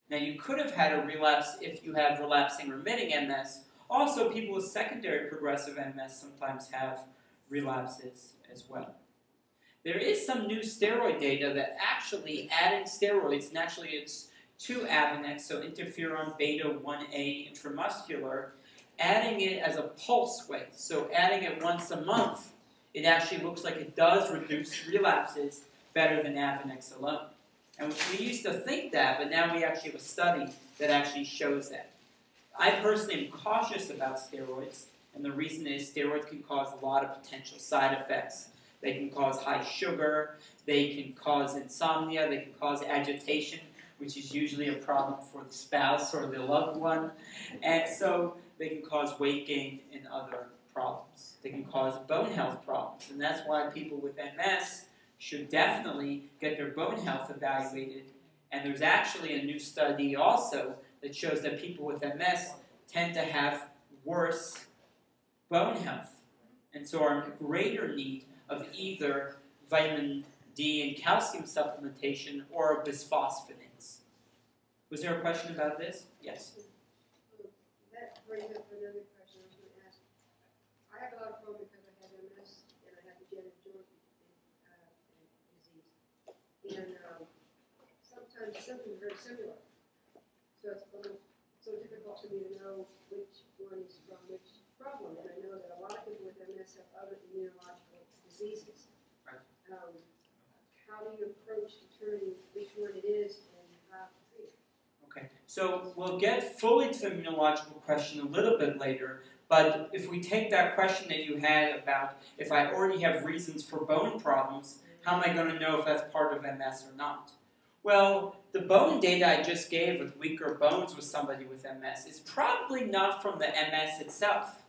Now, you could have had a relapse if you have relapsing remitting MS. Also, people with secondary progressive MS sometimes have relapses as well. There is some new steroid data that actually adding steroids, and actually it's to Avonex, so interferon beta 1A intramuscular, adding it as a pulse way, so adding it once a month, it actually looks like it does reduce relapses better than Avonex alone. And we used to think that, but now we actually have a study that actually shows that. I personally am cautious about steroids, and the reason is steroids can cause a lot of potential side effects. They can cause high sugar, they can cause insomnia, they can cause agitation, which is usually a problem for the spouse or the loved one. And so they can cause weight gain and other problems. They can cause bone health problems. And that's why people with MS should definitely get their bone health evaluated. And there's actually a new study also that shows that people with MS tend to have worse bone health, and so are in greater need of either vitamin D and calcium supplementation or bisphosphonates. Was there a question about this? Yes? That brings up another question I was going to ask. I have a lot of problems because I have MS and I have degenerative joint disease. And sometimes the symptoms are very similar. So it's a little difficult for me to know which one is from which problem. And I know that a lot of people with MS have other immunological diseases. Right. How do you approach determining which one it is and how to treat it? Okay, so we'll get fully to the immunological question a little bit later, but if we take that question that you had about if I already have reasons for bone problems, how am I going to know if that's part of MS or not? Well, the bone data I just gave with weaker bones with somebody with MS is probably not from the MS itself.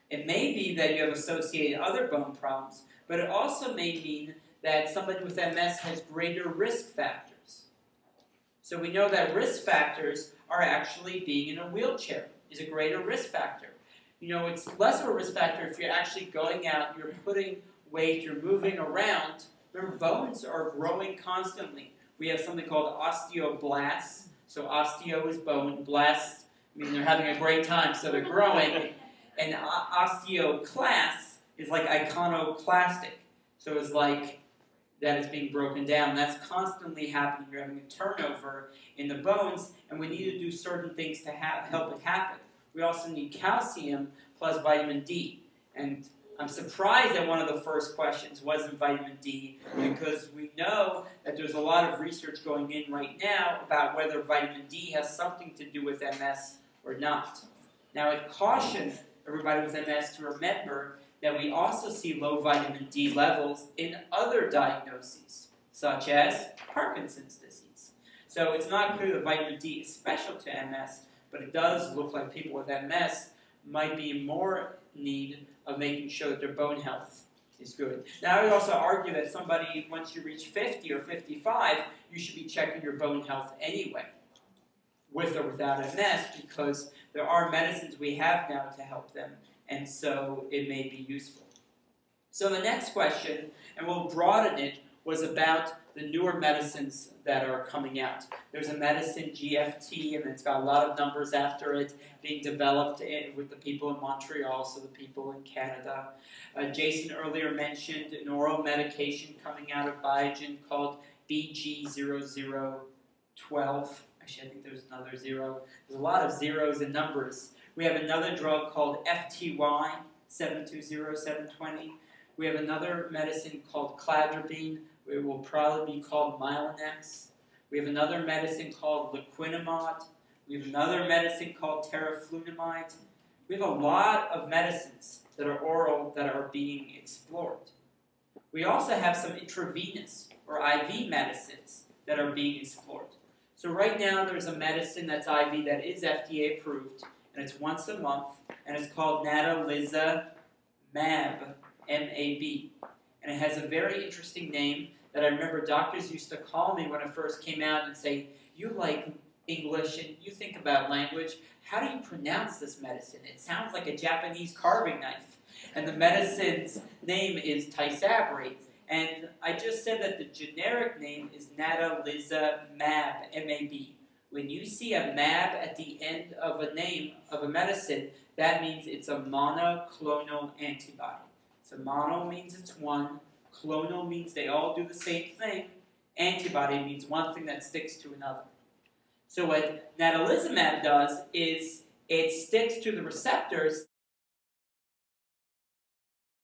It may be that you have associated other bone problems, but it also may mean that somebody with MS has greater risk factors. So we know that risk factors are actually being in a wheelchair is a greater risk factor. You know, it's less of a risk factor if you're actually going out, you're putting weight, you're moving around. Remember, bones are growing constantly. We have something called osteoblasts. So osteo is bone, blast, I mean they're having a great time, so they're growing. And osteoclast is like iconoclastic. So it's like that is being broken down. That's constantly happening. You're having a turnover in the bones, and we need to do certain things to help it happen. We also need calcium plus vitamin D. And I'm surprised that one of the first questions wasn't vitamin D, because we know that there's a lot of research going in right now about whether vitamin D has something to do with MS or not. Now, I'd caution everybody with MS to remember that we also see low vitamin D levels in other diagnoses, such as Parkinson's disease. So it's not clear that vitamin D is special to MS, but it does look like people with MS might be more in need of making sure that their bone health is good. Now, I would also argue that somebody, once you reach 50 or 55, you should be checking your bone health anyway, with or without MS, because there are medicines we have now to help them, and so it may be useful. So the next question, and we'll broaden it, was about the newer medicines that are coming out. There's a medicine, GFT, and it's got a lot of numbers after it, being developed with the people in Montreal, so the people in Canada. Jason earlier mentioned an oral medication coming out of Biogen called BG0012. Actually, I think there's another zero. There's a lot of zeros and numbers. We have another drug called FTY, 720-720. We have another medicine called cladribine. It will probably be called Mylonex. We have another medicine called laquinimod. We have another medicine called teriflunomide. We have a lot of medicines that are oral that are being explored. We also have some intravenous or IV medicines that are being explored. So right now there's a medicine that's IV that is FDA approved, and it's once a month, and it's called natalizumab, M-A-B. And it has a very interesting name that I remember doctors used to call me when it first came out and say, you like English and you think about language, how do you pronounce this medicine? It sounds like a Japanese carving knife. And the medicine's name is Tysabri. And I just said that the generic name is natalizumab, M-A-B. When you see a MAB at the end of a name of a medicine, that means it's a monoclonal antibody. So mono means it's one, clonal means they all do the same thing, antibody means one thing that sticks to another. So what natalizumab does is it sticks to the receptors